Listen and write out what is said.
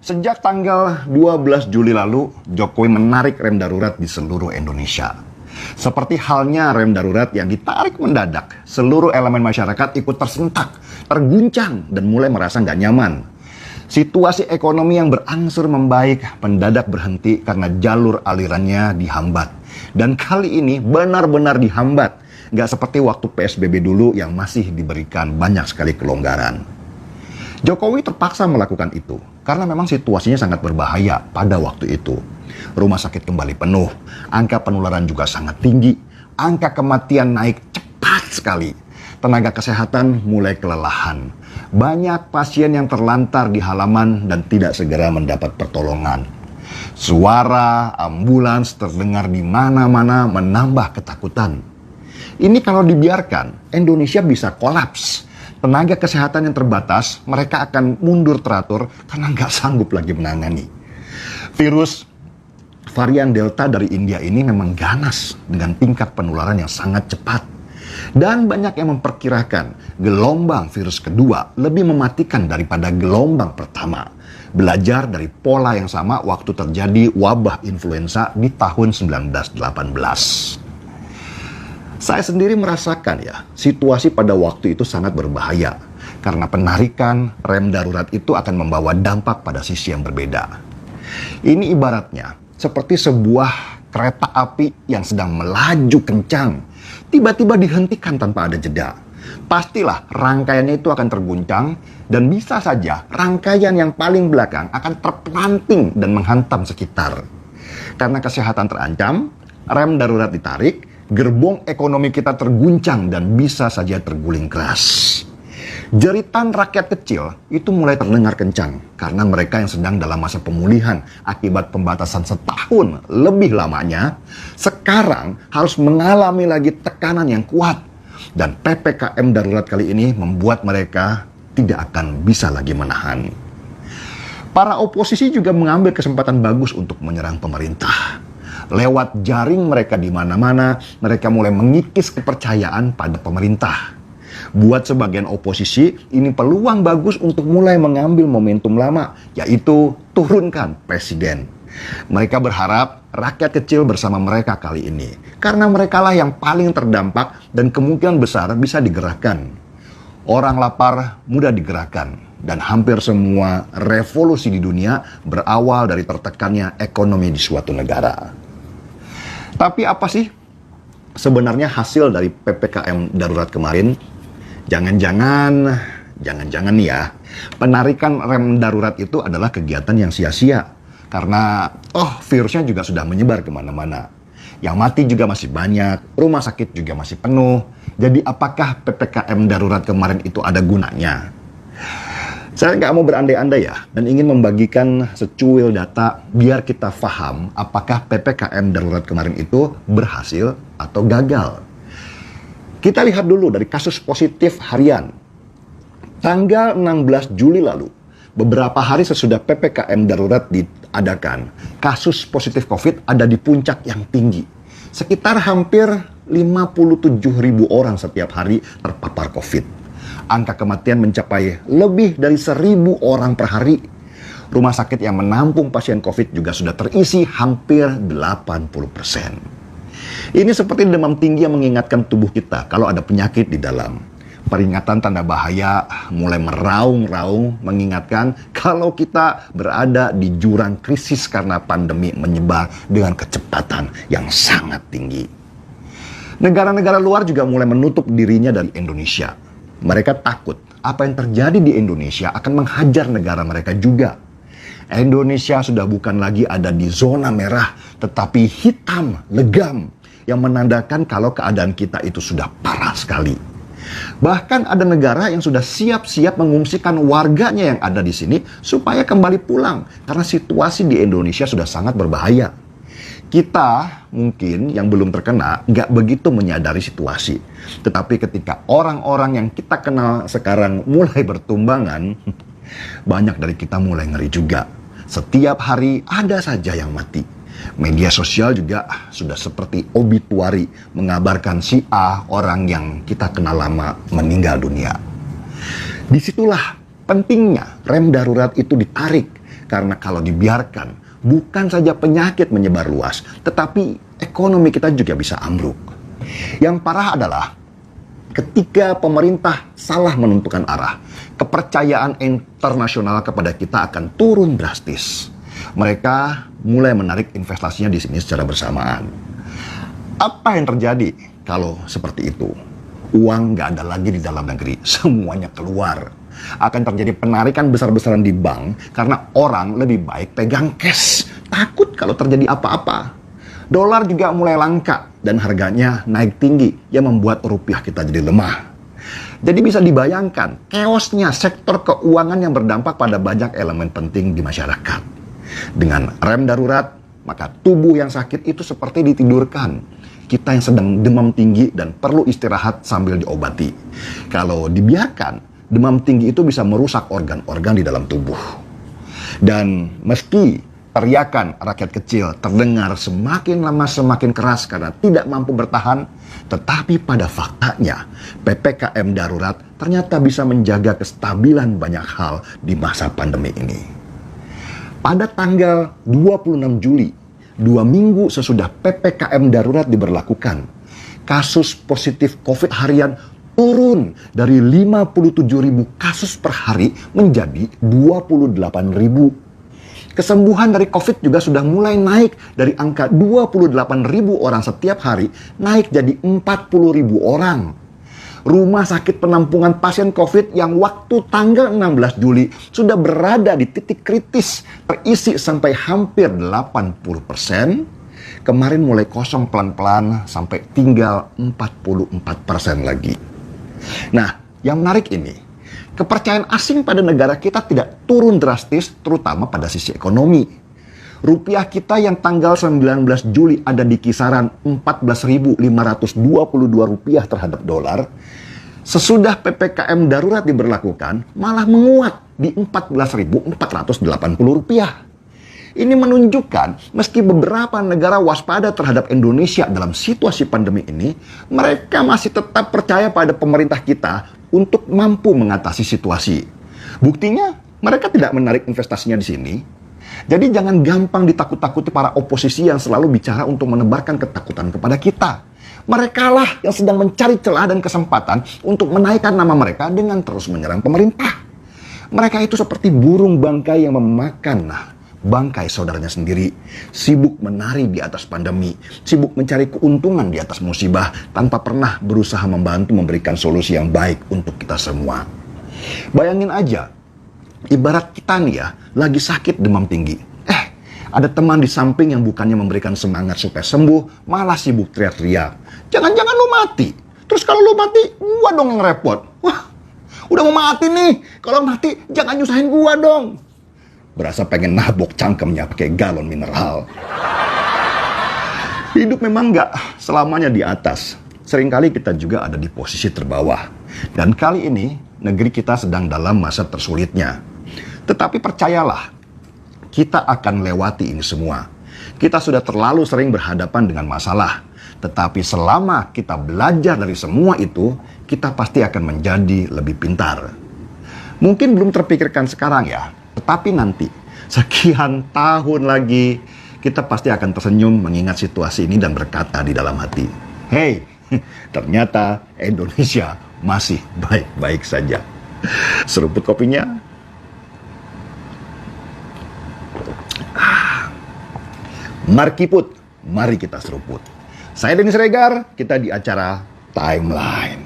Sejak tanggal 12 Juli lalu, Jokowi menarik rem darurat di seluruh Indonesia. Seperti halnya rem darurat yang ditarik mendadak, seluruh elemen masyarakat ikut tersentak, terguncang, dan mulai merasa nggak nyaman. Situasi ekonomi yang berangsur membaik mendadak berhenti karena jalur alirannya dihambat. Dan kali ini benar-benar dihambat. Nggak seperti waktu PSBB dulu yang masih diberikan banyak sekali kelonggaran. Jokowi terpaksa melakukan itu karena memang situasinya sangat berbahaya pada waktu itu. Rumah sakit kembali penuh, angka penularan juga sangat tinggi, angka kematian naik cepat sekali. Tenaga kesehatan mulai kelelahan. Banyak pasien yang terlantar di halaman dan tidak segera mendapat pertolongan. Suara ambulans terdengar di mana-mana menambah ketakutan. Ini kalau dibiarkan, Indonesia bisa kolaps. Tenaga kesehatan yang terbatas, mereka akan mundur teratur karena nggak sanggup lagi menangani. Virus varian Delta dari India ini memang ganas dengan tingkat penularan yang sangat cepat. Dan banyak yang memperkirakan gelombang virus kedua lebih mematikan daripada gelombang pertama. Belajar dari pola yang sama waktu terjadi wabah influenza di tahun 1918. Saya sendiri merasakan situasi pada waktu itu sangat berbahaya. Karena penarikan rem darurat itu akan membawa dampak pada sisi yang berbeda. Ini ibaratnya seperti sebuah kereta api yang sedang melaju kencang. Tiba-tiba dihentikan tanpa ada jeda. Pastilah rangkaiannya itu akan terguncang dan bisa saja rangkaian yang paling belakang akan terpelanting dan menghantam sekitar. Karena kesehatan terancam, rem darurat ditarik, gerbong ekonomi kita terguncang dan bisa saja terguling keras. Jeritan rakyat kecil itu mulai terdengar kencang karena mereka yang sedang dalam masa pemulihan akibat pembatasan setahun lebih lamanya sekarang harus mengalami lagi tekanan yang kuat, dan PPKM darurat kali ini membuat mereka tidak akan bisa lagi menahan. Para oposisi juga mengambil kesempatan bagus untuk menyerang pemerintah. Lewat jaring mereka di mana-mana, mereka mulai mengikis kepercayaan pada pemerintah. Buat sebagian oposisi, ini peluang bagus untuk mulai mengambil momentum lama, yaitu turunkan presiden. Mereka berharap rakyat kecil bersama mereka kali ini, karena merekalah yang paling terdampak dan kemungkinan besar bisa digerakkan. Orang lapar mudah digerakkan, dan hampir semua revolusi di dunia berawal dari tertekannya ekonomi di suatu negara. Tapi apa sih sebenarnya hasil dari PPKM darurat kemarin? Jangan-jangan ya, penarikan rem darurat itu adalah kegiatan yang sia-sia. Karena virusnya juga sudah menyebar kemana-mana. Yang mati juga masih banyak, rumah sakit juga masih penuh. Jadi apakah PPKM darurat kemarin itu ada gunanya? Saya nggak mau berandai-andai dan ingin membagikan secuil data biar kita paham apakah PPKM darurat kemarin itu berhasil atau gagal. Kita lihat dulu dari kasus positif harian. Tanggal 16 Juli lalu, beberapa hari sesudah PPKM darurat diadakan, kasus positif COVID ada di puncak yang tinggi. Sekitar hampir 57.000 orang setiap hari terpapar COVID. Angka kematian mencapai lebih dari 1.000 orang per hari. Rumah sakit yang menampung pasien COVID juga sudah terisi hampir 80%. Ini seperti demam tinggi yang mengingatkan tubuh kita kalau ada penyakit di dalam. Peringatan tanda bahaya mulai meraung-raung mengingatkan kalau kita berada di jurang krisis karena pandemi menyebar dengan kecepatan yang sangat tinggi. Negara-negara luar juga mulai menutup dirinya dari Indonesia. Mereka takut apa yang terjadi di Indonesia akan menghajar negara mereka juga. Indonesia sudah bukan lagi ada di zona merah, tetapi hitam, legam, yang menandakan kalau keadaan kita itu sudah parah sekali. Bahkan ada negara yang sudah siap-siap mengungsikan warganya yang ada di sini supaya kembali pulang, karena situasi di Indonesia sudah sangat berbahaya. Kita mungkin yang belum terkena nggak begitu menyadari situasi. Tetapi ketika orang-orang yang kita kenal sekarang mulai bertumbangan, banyak dari kita mulai ngeri juga. Setiap hari ada saja yang mati. Media sosial juga sudah seperti obituari mengabarkan si A, orang yang kita kenal lama, meninggal dunia. Disitulah pentingnya rem darurat itu ditarik. Karena kalau dibiarkan, bukan saja penyakit menyebar luas, tetapi ekonomi kita juga bisa ambruk. Yang parah adalah ketika pemerintah salah menentukan arah, kepercayaan internasional kepada kita akan turun drastis. Mereka mulai menarik investasinya di sini secara bersamaan. Apa yang terjadi kalau seperti itu? Uang nggak ada lagi di dalam negeri, semuanya keluar. Akan terjadi penarikan besar-besaran di bank karena orang lebih baik pegang cash. Takut kalau terjadi apa-apa. Dolar juga mulai langka dan harganya naik tinggi yang membuat rupiah kita jadi lemah. Jadi bisa dibayangkan chaosnya sektor keuangan yang berdampak pada banyak elemen penting di masyarakat. Dengan rem darurat, maka tubuh yang sakit itu seperti ditidurkan. Kita yang sedang demam tinggi dan perlu istirahat sambil diobati. Kalau dibiarkan, demam tinggi itu bisa merusak organ-organ di dalam tubuh. Dan meski teriakan rakyat kecil terdengar semakin lama semakin keras karena tidak mampu bertahan, tetapi pada faktanya PPKM darurat ternyata bisa menjaga kestabilan banyak hal di masa pandemi ini. Pada tanggal 26 Juli, 2 minggu sesudah PPKM darurat diberlakukan, kasus positif COVID harian turun dari 57.000 kasus per hari menjadi 28.000. Kesembuhan dari COVID juga sudah mulai naik dari angka 28.000 orang setiap hari naik jadi 40.000 orang. Rumah sakit penampungan pasien COVID yang waktu tanggal 16 Juli sudah berada di titik kritis, terisi sampai hampir 80%. Kemarin mulai kosong pelan-pelan sampai tinggal 44% lagi. Nah, yang menarik ini, kepercayaan asing pada negara kita tidak turun drastis, terutama pada sisi ekonomi. Rupiah kita yang tanggal 19 Juli ada di kisaran 14.522 rupiah terhadap dolar, sesudah PPKM darurat diberlakukan malah menguat di 14.480 rupiah. Ini menunjukkan meski beberapa negara waspada terhadap Indonesia dalam situasi pandemi ini, mereka masih tetap percaya pada pemerintah kita untuk mampu mengatasi situasi. Buktinya, mereka tidak menarik investasinya di sini. Jadi jangan gampang ditakut-takuti para oposisi yang selalu bicara untuk menebarkan ketakutan kepada kita. Merekalah yang sedang mencari celah dan kesempatan untuk menaikkan nama mereka dengan terus menyerang pemerintah. Mereka itu seperti burung bangkai yang memakan bangkai saudaranya sendiri, sibuk menari di atas pandemi, sibuk mencari keuntungan di atas musibah, tanpa pernah berusaha membantu memberikan solusi yang baik untuk kita semua. Bayangin aja, ibarat kita nih ya, lagi sakit demam tinggi. Ada teman di samping yang bukannya memberikan semangat supaya sembuh, malah sibuk teriak-teriak. Jangan-jangan lu mati. Terus kalau lu mati, gua dong yang repot. Wah, udah mau mati nih. Kalau mati, jangan nyusahin gua dong. Berasa pengen nabok cangkemnya pakai galon mineral. Hidup memang nggak selamanya di atas. Seringkali kita juga ada di posisi terbawah. Dan kali ini, negeri kita sedang dalam masa tersulitnya. Tetapi percayalah, kita akan lewati ini semua. Kita sudah terlalu sering berhadapan dengan masalah. Tetapi selama kita belajar dari semua itu, kita pasti akan menjadi lebih pintar. Mungkin belum terpikirkan sekarang ya, tetapi nanti, sekian tahun lagi, kita pasti akan tersenyum mengingat situasi ini dan berkata di dalam hati, "Hey, ternyata Indonesia masih baik-baik saja." Seruput kopinya. Markiput, mari kita seruput. Saya Denny Siregar, kita di acara Timeline.